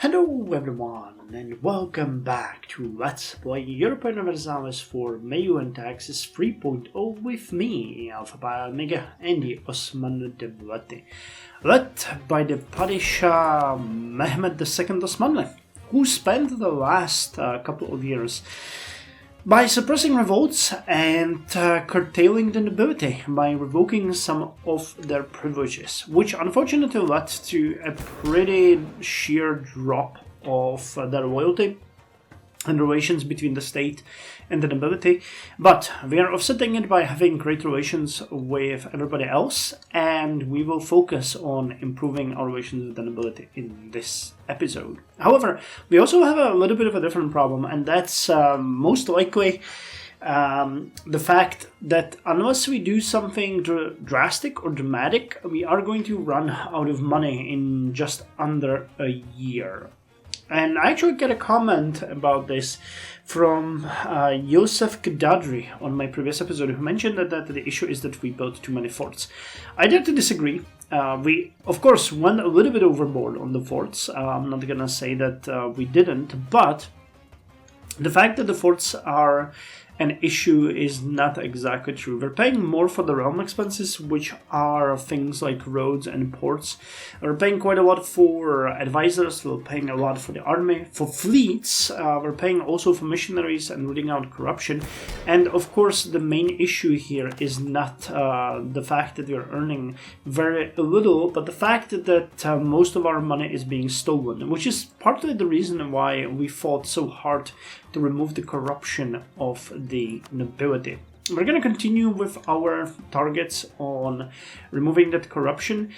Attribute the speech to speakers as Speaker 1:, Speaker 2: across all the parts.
Speaker 1: Hello everyone, and welcome back to Let's Play Europa Universalis for MEIOU and Taxes 3.0 with me, Alpha Pi Omega, and the Osmanlı Devlet, led by the Padishah Mehmed II Osmanlı, who spent the last couple of years by suppressing revolts and curtailing the nobility by revoking some of their privileges, which unfortunately led to a pretty sheer drop of their loyalty and relations between the state and the nobility. But we are offsetting it by having great relations with everybody else, and we will focus on improving our relations with the nobility in this episode. However, we also have a little bit of a different problem, and that's most likely the fact that unless we do something drastic or dramatic, we are going to run out of money in just under a year. And I actually get a comment about this from Yosef Kadadri on my previous episode, who mentioned that the issue is that we built too many forts. I dare to disagree. We, of course, went a little bit overboard on the forts. I'm not going to say that we didn't, but the fact that the forts are an issue is not exactly true. We're paying more for the realm expenses, which are things like roads and ports. We're paying quite a lot for advisors, we're paying a lot for the army. For fleets, we're paying also for missionaries and rooting out corruption. And of course, the main issue here is not the fact that we're earning very little, but the fact that most of our money is being stolen, which is partly the reason why we fought so hard to remove the corruption of the nobility. We're going to continue with our targets on removing that corruption.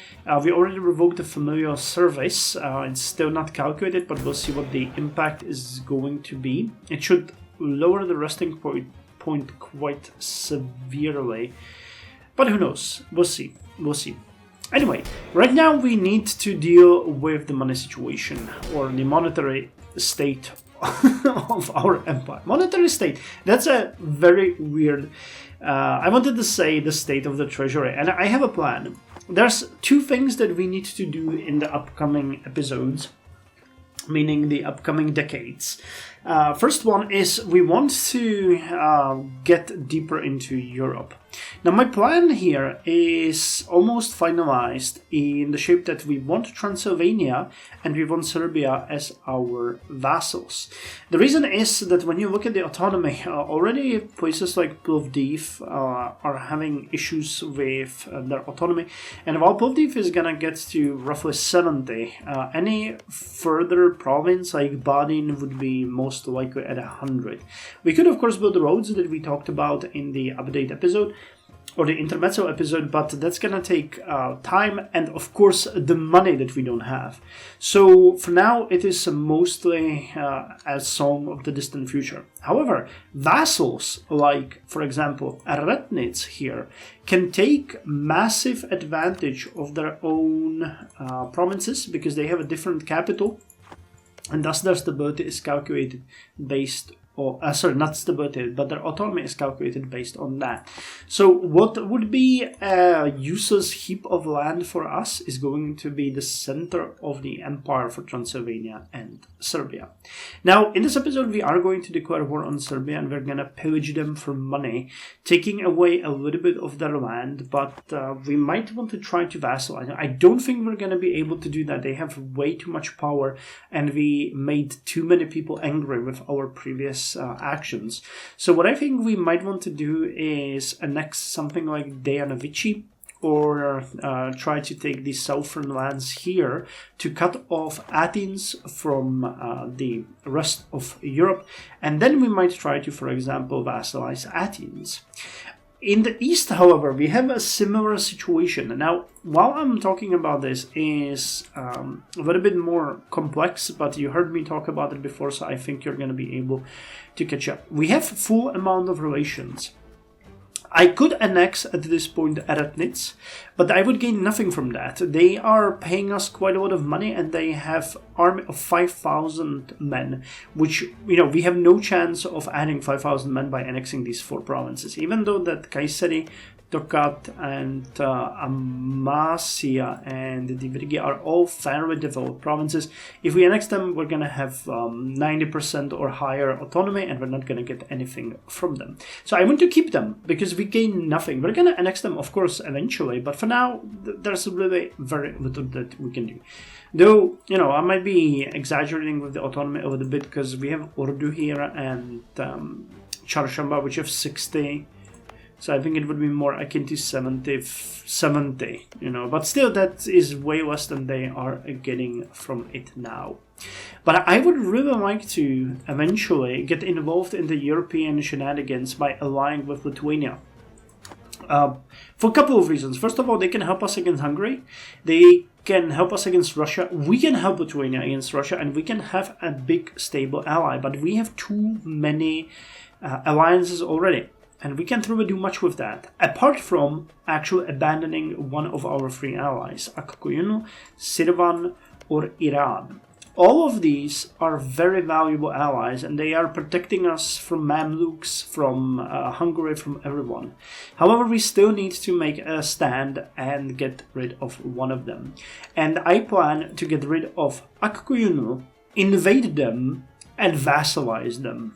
Speaker 1: We already revoked the familial service. It's still not calculated, but we'll see what the impact is going to be. It should lower the resting point quite severely, but who knows? We'll see. Anyway, right now we need to deal with the money situation, or the monetary state of our empire. Monetary state, that's a very weird, I wanted to say the state of the treasury, and I have a plan. There's two things that we need to do in the upcoming episodes, meaning the upcoming decades. First one is we want to get deeper into Europe. Now my plan here is almost finalized in the shape that we want Transylvania and we want Serbia as our vassals. The reason is that when you look at the autonomy, already places like Plovdiv are having issues with their autonomy, and while Plovdiv is gonna get to roughly 70, any further province like Badin would be most likely at 100. We could of course build the roads that we talked about in the update episode, or the intermezzo episode, but that's gonna take time and of course the money that we don't have. So for now it is mostly a song of the distant future. However, vassals like, for example, Retnitz here can take massive advantage of their own provinces because they have a different capital, and thus their stability is calculated based not stability, but their autonomy is calculated based on that. So what would be a useless heap of land for us is going to be the center of the empire for Transylvania and Serbia. Now, in this episode, we are going to declare war on Serbia, and we're going to pillage them for money, taking away a little bit of their land, but we might want to try to vassalize. I don't think we're going to be able to do that. They have way too much power, and we made too many people angry with our previous actions. So what I think we might want to do is annex something like Dejanovici, or try to take the southern lands here to cut off Athens from the rest of Europe, and then we might try to, for example, vassalize Athens. In the east, however, we have a similar situation. Now, while I'm talking about this is a little bit more complex, but you heard me talk about it before, so I think you're going to be able to catch up. We have full amount of relations. I could annex at this point Retnitz, but I would gain nothing from that. They are paying us quite a lot of money, and they have army of 5,000 men, which, we have no chance of adding 5,000 men by annexing these four provinces. Even though that Kayseri Tokat and Amasya and Divrigi are all fairly developed provinces. If we annex them, we're going to have 90% or higher autonomy, and we're not going to get anything from them. So I want to keep them because we gain nothing. We're going to annex them, of course, eventually, but for now, there's really very little that we can do. Though, you know, I might be exaggerating with the autonomy a little bit because we have Urdu here and Charshamba, which have 60. So I think it would be more akin to 70, you know, but still that is way less than they are getting from it now. But I would really like to eventually get involved in the European shenanigans by allying with Lithuania. For a couple of reasons. First of all, they can help us against Hungary. They can help us against Russia. We can help Lithuania against Russia, and we can have a big, stable ally. But we have too many alliances already. And we can't really do much with that, apart from actually abandoning one of our three allies, Akkoyunu, Sirvan, or Iran. All of these are very valuable allies, and they are protecting us from Mamluks, from Hungary, from everyone. However, we still need to make a stand and get rid of one of them. And I plan to get rid of Akkoyunu, invade them, and vassalize them.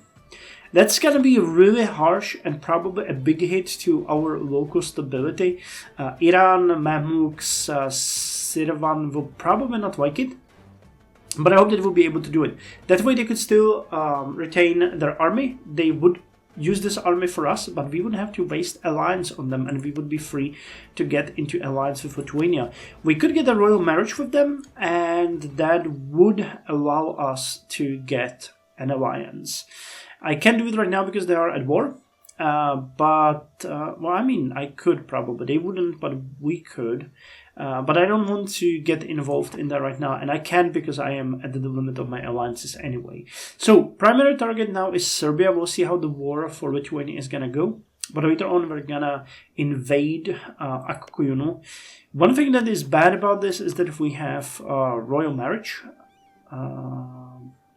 Speaker 1: That's going to be really harsh and probably a big hit to our local stability. Iran, Mamluks, Sirvan will probably not like it, but I hope that we'll be able to do it. That way they could still retain their army. They would use this army for us, but we would have to waste alliance on them, and we would be free to get into alliance with Lithuania. We could get a royal marriage with them, and that would allow us to get an alliance. I can't do it right now because they are at war, well, I mean, I could probably. They wouldn't, but we could. But I don't want to get involved in that right now, and I can't because I am at the limit of my alliances anyway. So, primary target now is Serbia. We'll see how the war for Lithuania is gonna go. But later on, we're gonna invade Akkoyunu. One thing that is bad about this is that if we have royal marriage,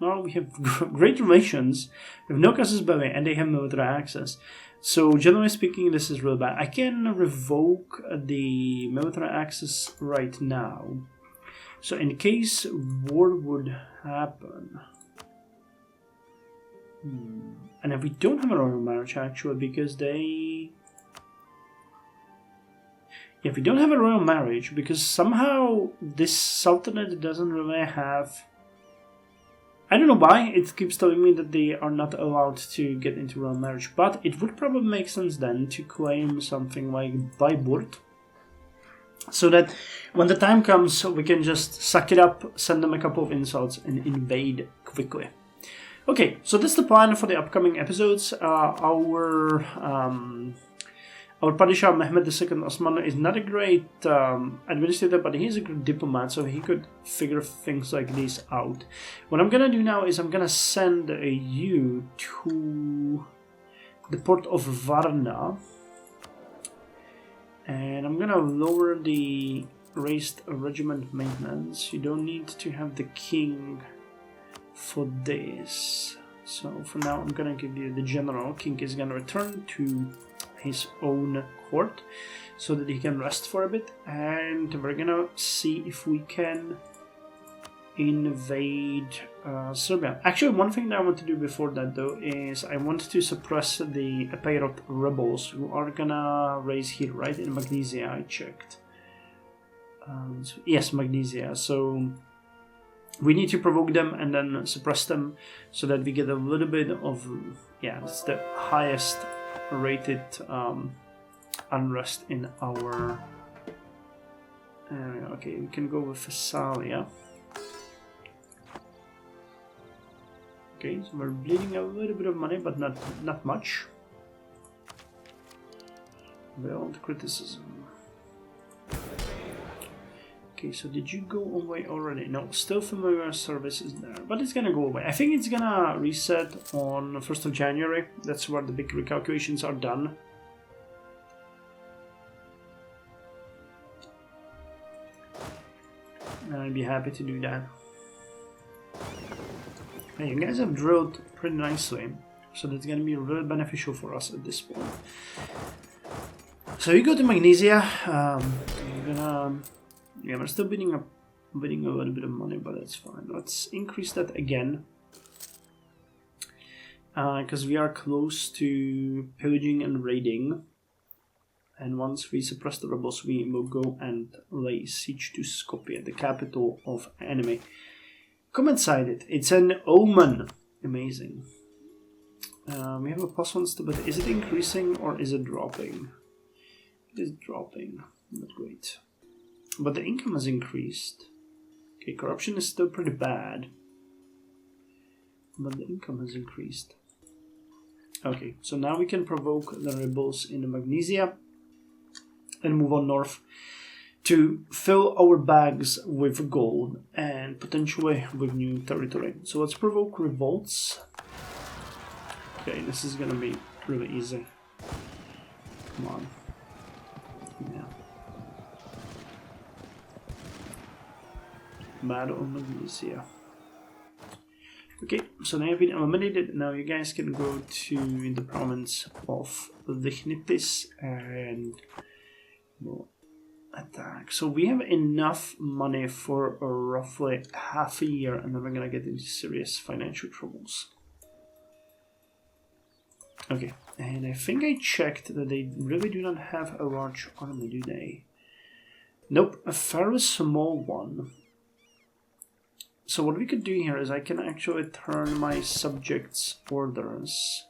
Speaker 1: well, we have great relations, we have no casus belli, and they have military access. So, generally speaking, this is really bad. I can revoke the military access right now. So, in case war would happen... And if we don't have a royal marriage, actually, because they... If we don't have a royal marriage, because somehow this sultanate doesn't really have... I don't know why, it keeps telling me that they are not allowed to get into royal marriage, but it would probably make sense then to claim something like Bayburt, so that when the time comes, we can just suck it up, send them a couple of insults, and invade quickly. Okay, so that's the plan for the upcoming episodes. Our Padishah Mehmed II Osman is not a great administrator, but he's a good diplomat, so he could figure things like this out. What I'm gonna do now is I'm gonna send you to the port of Varna, and I'm gonna lower the raised regiment maintenance. You don't need to have the king for this. So for now, I'm gonna give you the general. King is gonna return to his own court so that he can rest for a bit, and we're gonna see if we can invade Serbia. Actually, one thing that I want to do before that though is I want to suppress the Epirot rebels who are gonna raise here, right, in Magnesia. I checked. Yes, Magnesia. So we need to provoke them and then suppress them so that we get a little bit of, yeah, that's the highest rated unrest in our area. Okay, we can go with Thessalia. Okay, so we're bleeding a little bit of money, but not much. Beyond criticism. Okay, so did you go away already? No, still familiar service is there, but it's gonna go away. I think it's gonna reset on 1st of January. That's where the big recalculations are done. And I'd be happy to do that. Hey, you guys have drilled pretty nicely, so that's gonna be really beneficial for us at this point. So you go to Magnesia. You're gonna, yeah, we're still bidding a little bit of money, but that's fine. Let's increase that again, because we are close to pillaging and raiding. And once we suppress the rebels, we will go and lay siege to Skopje, the capital of enemy. Come inside it. It's an omen. Amazing. We have a +1 stability. Is it increasing or is it dropping? It is dropping. Not great. But the income has increased. Okay, corruption is still pretty bad. But the income has increased. Okay, so now we can provoke the rebels in the Magnesia and move on north to fill our bags with gold and potentially with new territory. So let's provoke revolts. Okay, this is gonna be really easy. Come on. Yeah. Battle of Magnesia. Okay, so now you've been eliminated. Now you guys can go to the province of Lichnitis and we'll attack. So we have enough money for roughly half a year, and then we're gonna get into serious financial troubles. Okay, and I think I checked that they really do not have a large army, do they? Nope, a fairly small one. So what we could do here is I can actually turn my subjects' orders,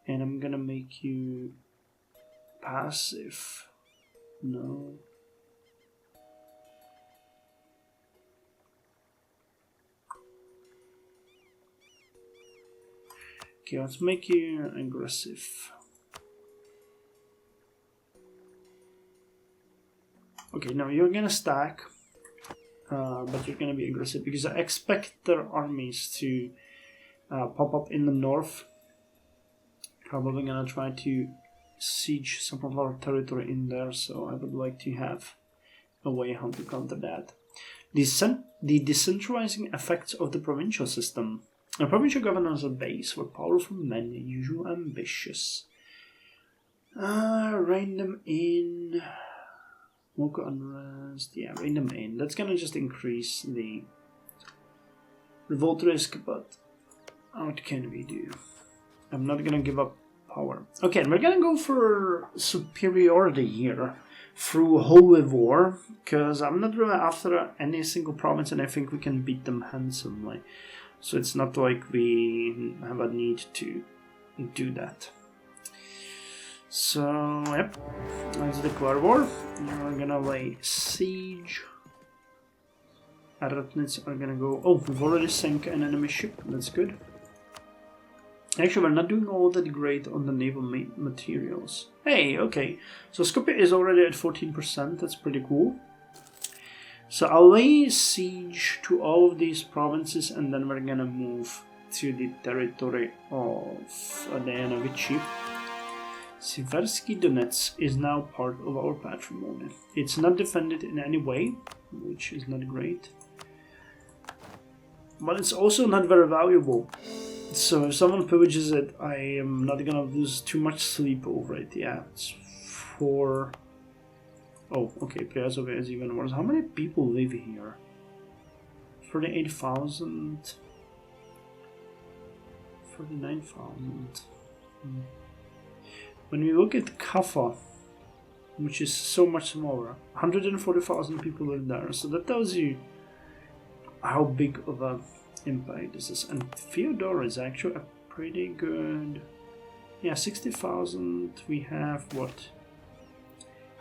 Speaker 1: and I'm gonna make you passive. No. Okay, let's make you aggressive. Okay, now you're gonna stack. But you're gonna be aggressive because I expect their armies to pop up in the north. Probably gonna try to siege some of our territory in there, so I would like to have a way how to counter that. The decentralizing effects of the provincial system. The provincial governors are base were powerful men, usually ambitious. Rein them in. Local unrest, yeah, rein them in. That's gonna just increase the revolt risk, but what can we do? I'm not gonna give up power. Okay, and we're gonna go for superiority here through Holy War, because I'm not really after any single province, and I think we can beat them handsomely. So it's not like we have a need to do that. So, yep, let's declare war. We're gonna lay siege. Aratnids are gonna go. Oh, we've already sank an enemy ship. That's good. Actually, we're not doing all that great on the naval materials. Hey, okay. So Skopje is already at 14%. That's pretty cool. So I'll lay siege to all of these provinces, and then we're gonna move to the territory of Dejanovici. Seversky Donetsk is now part of our patrimony. It's not defended in any way, which is not great. But it's also not very valuable. So if someone pillages it, I am not gonna lose too much sleep over it. Yeah, it's 4... Oh, okay, Priazov is even worse. How many people live here? 38,000... 49,000... When we look at Kaffa, which is so much smaller, 140,000 people live there, so that tells you how big of a impact this is. And Fyodor is actually a pretty good... Yeah, 60,000, we have what?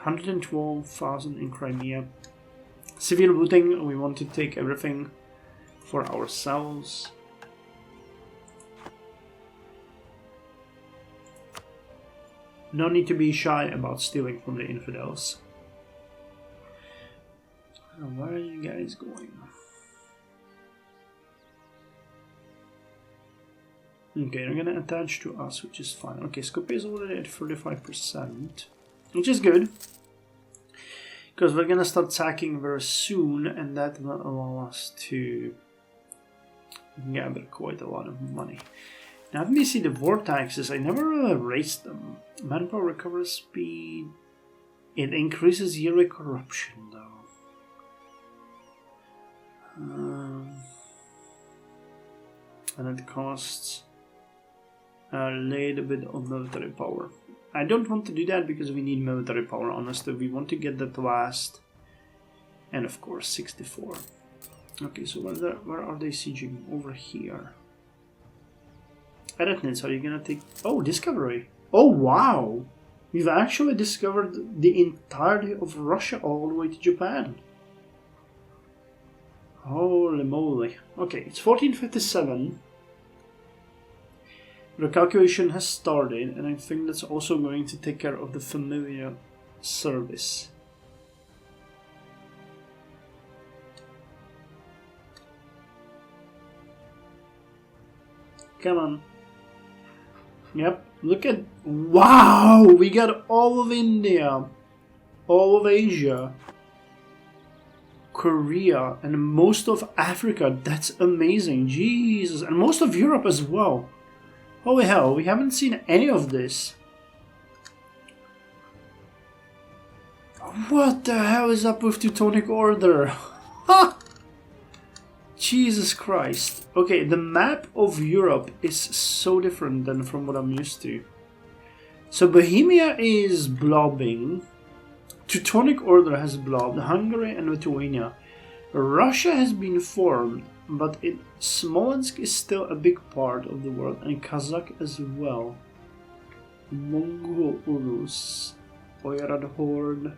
Speaker 1: 112,000 in Crimea. Civil looting, we want to take everything for ourselves. No need to be shy about stealing from the infidels. Where are you guys going? Okay, they're gonna attach to us, which is fine. Okay, Skopje is already at 35%, which is good. Because we're gonna start sacking very soon, and that will allow us to gather quite a lot of money. Now, let me see the war taxes. I never really raised them. Manpower recovery speed. It increases yearly corruption, though. And it costs a little bit of military power. I don't want to do that because we need military power, honestly. We want to get that last. And of course, 64. Okay, so where are they sieging? Over here. Eretnitz, are you gonna take... Oh, discovery. Oh, wow. We've actually discovered the entirety of Russia all the way to Japan. Holy moly. Okay, it's 1457. The calculation has started, and I think that's also going to take care of the familiar service. Come on. Yep, look at... Wow! We got all of India, all of Asia, Korea, and most of Africa. That's amazing. Jesus. And most of Europe as well. Holy hell, we haven't seen any of this. What the hell is up with Teutonic Order? Ha! Jesus Christ. Okay, the map of Europe is so different than from what I'm used to. So Bohemia is blobbing. Teutonic Order has blobbed. Hungary and Lithuania. Russia has been formed, but Smolensk is still a big part of the world, and Kazakh as well. Mongol Urus, Oyrad Horde,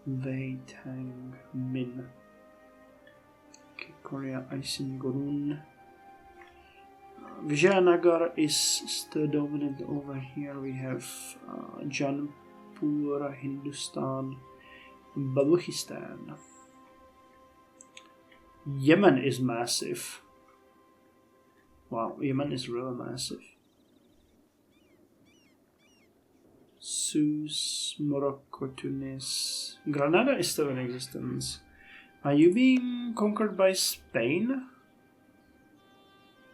Speaker 1: Weitang Min. Okay, Korea, Isingorun. Vijayanagar is still dominant over here. We have Janpur, Hindustan, Baluchistan. Yemen is massive. Wow, Yemen is really massive. Sus, Morocco, Tunis. Granada is still in existence. Are you being conquered by Spain?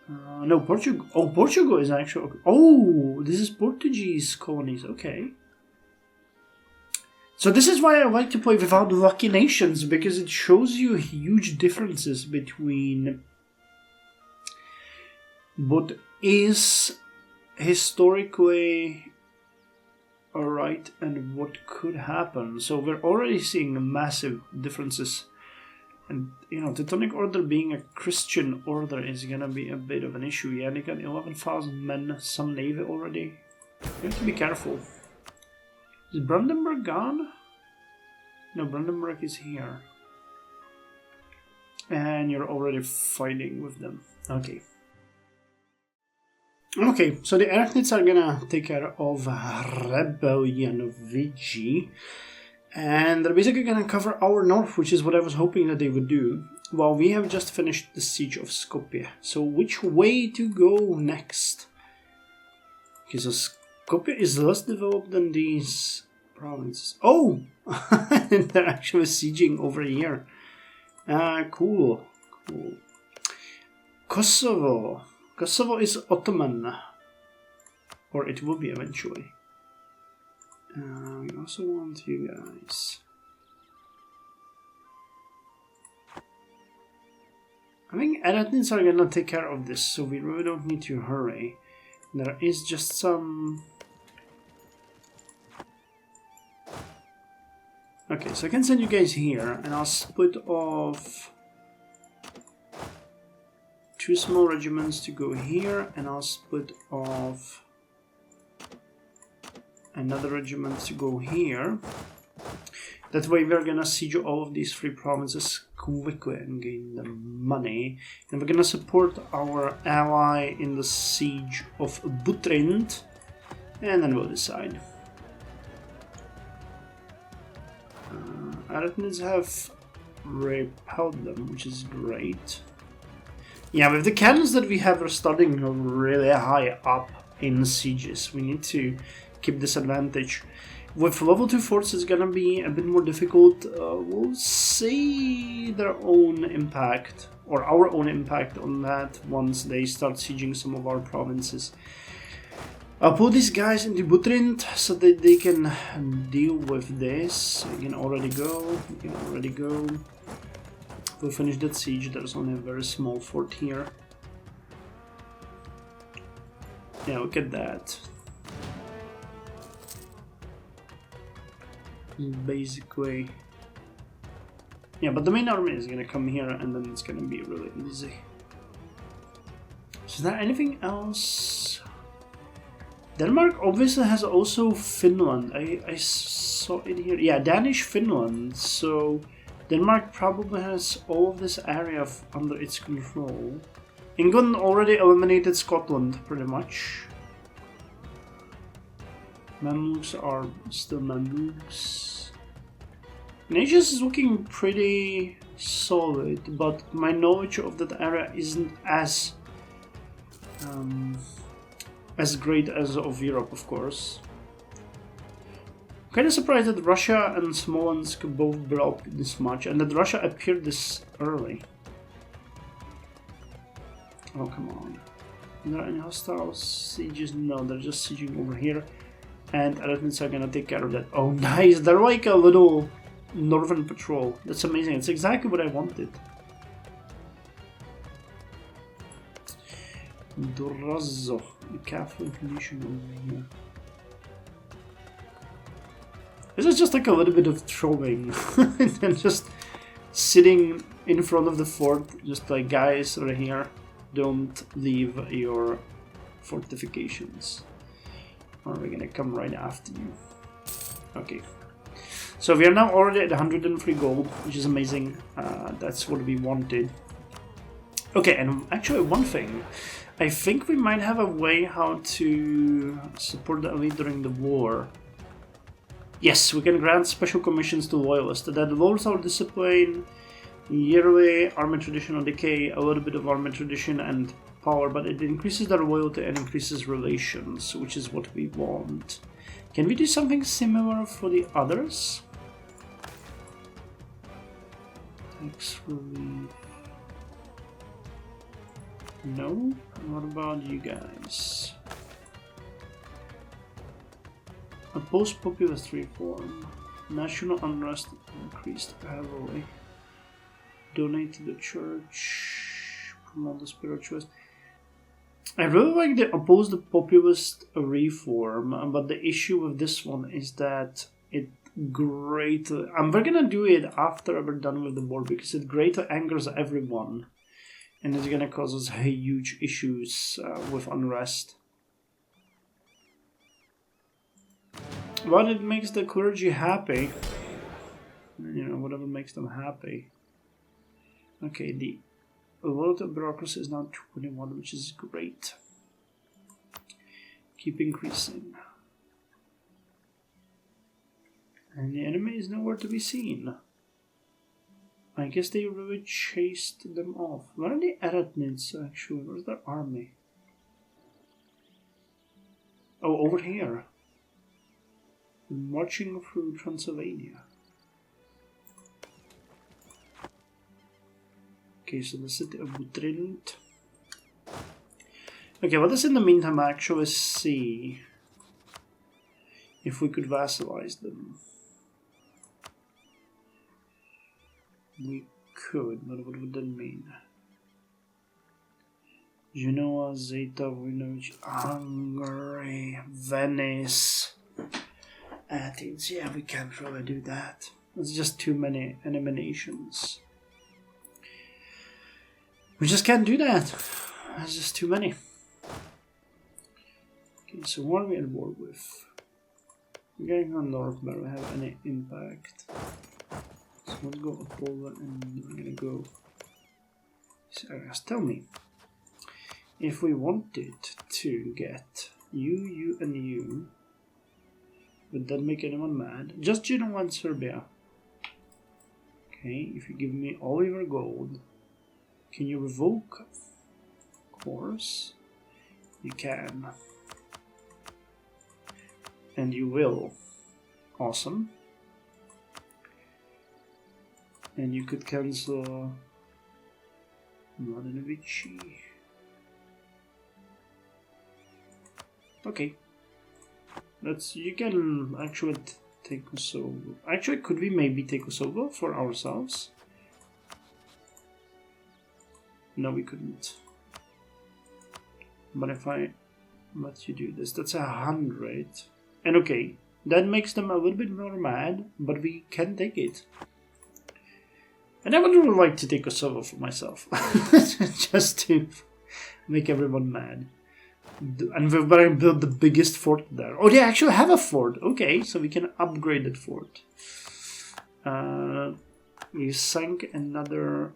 Speaker 1: No, Portugal. Oh, Portugal is actually... Oh, this is Portuguese colonies. Okay. So this is why I like to play without lucky nations, because it shows you huge differences between what is historically alright and what could happen. So we're already seeing massive differences. And, you know, Teutonic Order being a Christian order is gonna be a bit of an issue. Yeah, they got 11,000 men, some navy already. You have to be careful. Is Brandenburg gone? No, Brandenburg is here. And you're already fighting with them. Okay. Okay, so the Eretnitz are gonna take care of Rebellion Vigi. And they're basically gonna cover our north, which is what I was hoping that they would do. Well, we have just finished the siege of Skopje. So which way to go next? Okay, so Skopje is less developed than these provinces. Oh! They're actually sieging over here. Cool. Kosovo. Kosovo is Ottoman. Or it will be eventually. We also want you guys. I think Eretnitz are gonna take care of this, so we really don't need to hurry. There is just some... Okay, so I can send you guys here, and I'll split off 2 small regiments to go here, and I'll split off another regiment to go here. That way we're gonna siege all of these 3 provinces quickly and gain the money. And we're gonna support our ally in the siege of Butrint, and then we'll decide. Eretnitz have repelled them, which is great. Yeah, with the cannons that we have, we're starting really high up in sieges. We need to keep this advantage. With level 2 forts, it's gonna be a bit more difficult. We'll see their own impact, or our own impact on that once they start sieging some of our provinces. I'll put these guys into Butrint so that they can deal with this. We can already go. We'll finish that siege. There's only a very small fort here. Yeah, look at that. Basically. Yeah, but the main army is gonna come here and then it's gonna be really easy. Is there anything else? Denmark obviously has also Finland. I saw it here. Yeah, Danish Finland. So Denmark probably has all of this area under its control. England already eliminated Scotland, pretty much. Mamluks are still Mamluks. Nations is looking pretty solid, but my knowledge of that area isn't as great as of Europe, of course. I'm kind of surprised that Russia and Smolensk both blocked this much, and that Russia appeared this early. Oh, come on. Are there any hostile sieges? No, they're just sieging over here. And Eretnitz are gonna take care of that. Oh, nice! They're like a little northern patrol. That's amazing. It's exactly what I wanted. Dorazzo, the Catholic mission over here. This is just like a little bit of throwing. And just sitting in front of the fort, just like, guys, right here. Don't leave your fortifications, or we're gonna come right after you. Okay, so we are now already at 103 gold, which is amazing. That's what we wanted. Okay, and actually one thing, I think we might have a way how to support the elite during the war. Yes, we can grant special commissions to loyalists that lowers our discipline, yearly army traditional decay, a little bit of army tradition and power, but it increases their loyalty and increases relations, which is what we want. Can we do something similar for the others? Tax relief. No? What about you guys? Oppose populist reform. National unrest increased heavily. Donate to the church. Promote the spiritualist. I really like the oppose the populist reform, but the issue with this one is that it greatly... we're gonna do it after we're done with the war, because it greatly angers everyone. And it's gonna cause us huge issues with unrest. But it makes the clergy happy. You know, whatever makes them happy. Okay, the load of bureaucracy is now 21, which is great. Keep increasing. And the enemy is nowhere to be seen. I guess they really chased them off. Where are the Eretnids, actually? Where's their army? Oh, over here. Marching through Transylvania. Okay, so the city of Butrint. Okay, let us in the meantime actually see if we could vassalize them. We could, but what would that mean? Genoa, Zeta, Vinovich, Hungary, Venice, Athens. Yeah, we can't really do that. There's just too many enemy nations. We just can't do that. There's just too many. Okay, so what are we at war with? We're getting on north, but we have any impact. So let's go up Poland and we're gonna go these areas. Tell me, if we wanted to get you, and you, would that make anyone mad? Just Genoa and Serbia. Okay, if you give me all your gold, can you revoke? Of course, you can. And you will. Awesome. And you could cancel Mladenovici. Okay. You can actually take Kosovo. Actually, could we maybe take Kosovo for ourselves? No, we couldn't. But if I let you do this, that's 100. And okay, that makes them a little bit more mad, but we can take it. And I would really like to take Kosovo for myself. Just to make everyone mad. And we're going to build the biggest fort there. Oh, they actually have a fort. Okay, so we can upgrade that fort. You sank another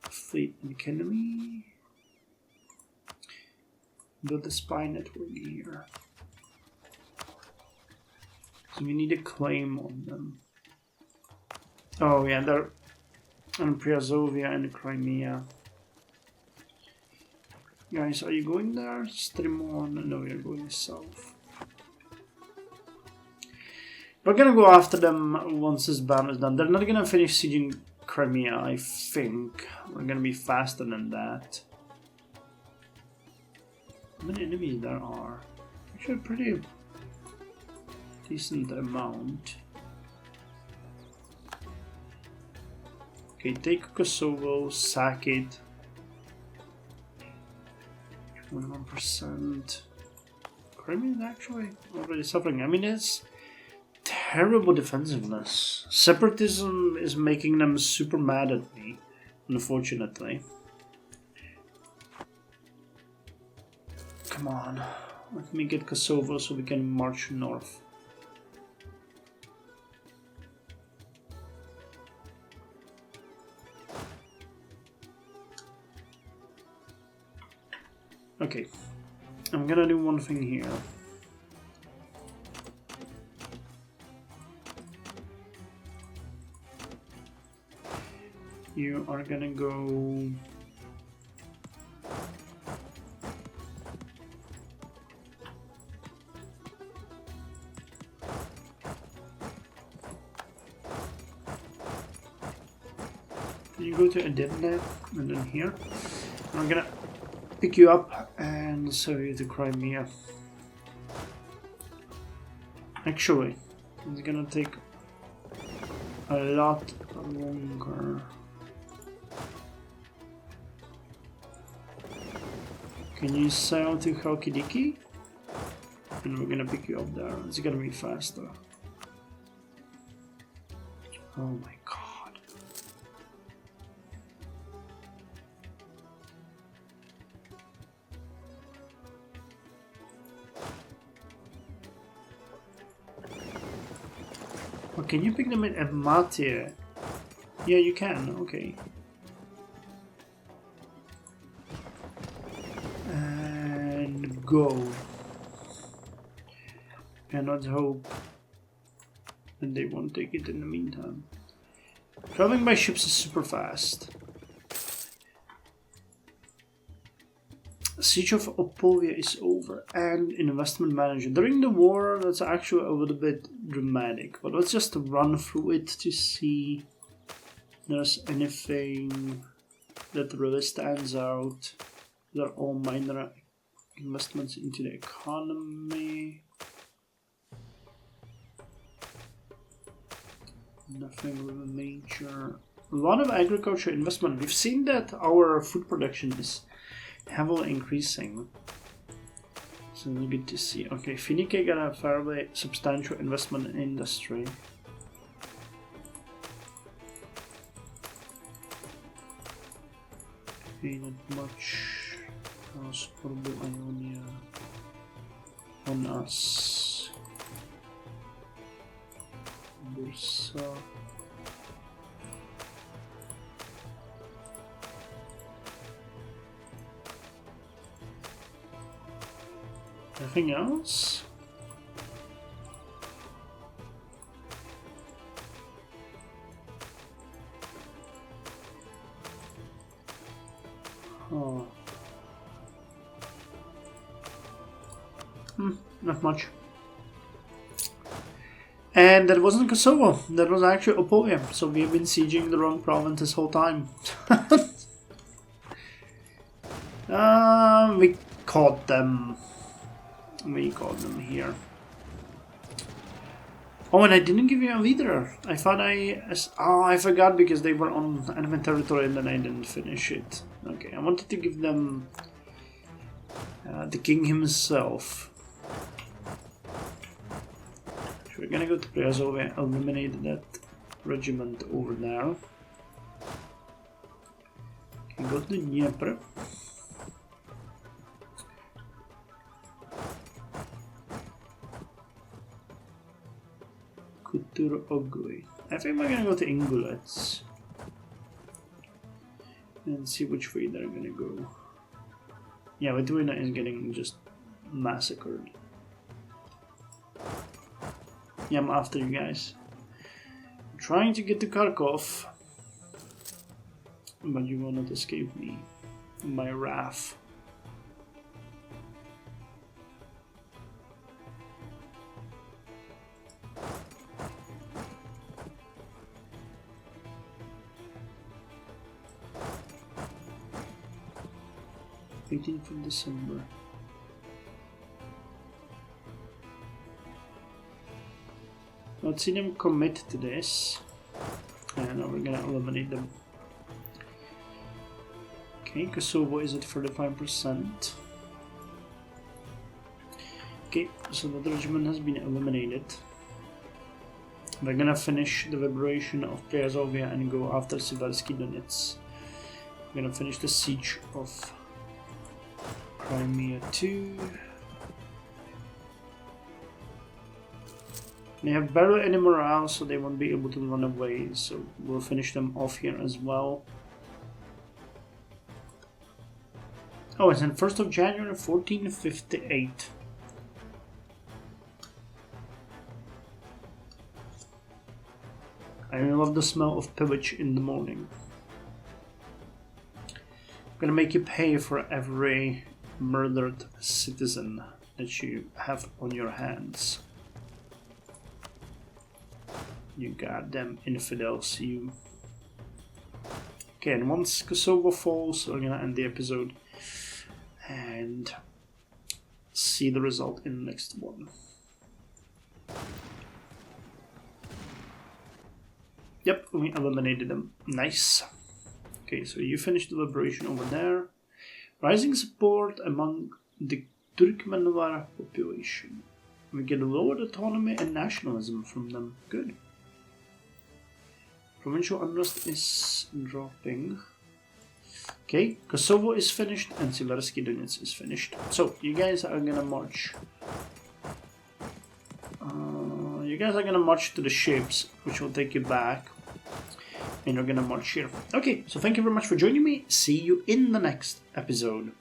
Speaker 1: fleet enemy. Build a spy network here. So we need a claim on them. Oh yeah, they're in Priazovia and Crimea. Guys, are you going there? Strimon? No, you're going south. We're gonna go after them once this battle is done. They're not gonna finish sieging Crimea, I think. We're gonna be faster than that. How many enemies there are? Actually, a pretty decent amount. Okay, take Kosovo, sack it. 21%. Crimea is actually already suffering. I mean, it's terrible defensiveness. Separatism is making them super mad at me, unfortunately. Come on, let me get Kosovo so we can march north. Okay, I'm gonna do one thing here. You are gonna go... You go to Devlet and then here. I'm gonna pick you up and serve you to Crimea. Actually, it's gonna take a lot longer. Can you sail to Halkidiki? And we're gonna pick you up there. It's gonna be faster. Oh my god. Oh, can you pick them in Matia? Yeah, you can. Okay. And go. And let's hope that they won't take it in the meantime. Traveling by ships is super fast. Siege of Opovia is over, and investment manager. During the war, that's actually a little bit dramatic, but let's just run through it to see if there's anything that really stands out. They're all minor investments into the economy. Nothing really major. A lot of agriculture investment. We've seen that our food production is heavily increasing. So it's good to see. Okay, Finike got a fairly substantial investment in industry. Okay, not much. Sporbu Ionia on us. Bursa. Anything else? Oh. Not much. And that wasn't Kosovo, that was actually Opolia. So we've been sieging the wrong province this whole time. We caught them. We caught them here. Oh, and I didn't give you a leader. I thought I forgot because they were on enemy territory and then I didn't finish it. Okay, I wanted to give them the king himself. So we're gonna go to Priazovia, eliminate that regiment over there. Okay, go to the Dnieper. EUIV. I think we're gonna go to Ingulets and see which way they're gonna go. Yeah, Lithuania is getting just massacred. Yeah, I'm after you guys. I'm trying to get to Kharkov, but you will not escape me. My wrath. Of December. Let's see them commit to this, and now we're gonna eliminate them. Okay, Kosovo is at 35%. Okay, so the regiment has been eliminated. We're gonna finish the liberation of Priazovia and go after Seversky Donets. We're gonna finish the siege of Crimea 2. They have barely any morale, so they won't be able to run away, so we'll finish them off here as well. Oh, it's on 1st of January 1458. I love the smell of pillage in the morning. I'm gonna make you pay for every murdered citizen that you have on your hands. You goddamn infidels, you. Okay, and once Kosovo falls, we're gonna end the episode and see the result in the next one. Yep, we eliminated them. Nice. Okay, so you finished the liberation over there. Rising support among the Turkmenvar population. We get lowered autonomy and nationalism from them. Good. Provincial unrest is dropping. Okay, Kosovo is finished and Seversky Donets is finished. So, you guys are gonna march. You guys are gonna march to the ships, which will take you back. And you're gonna march here. Okay, so thank you very much for joining me. See you in the next episode.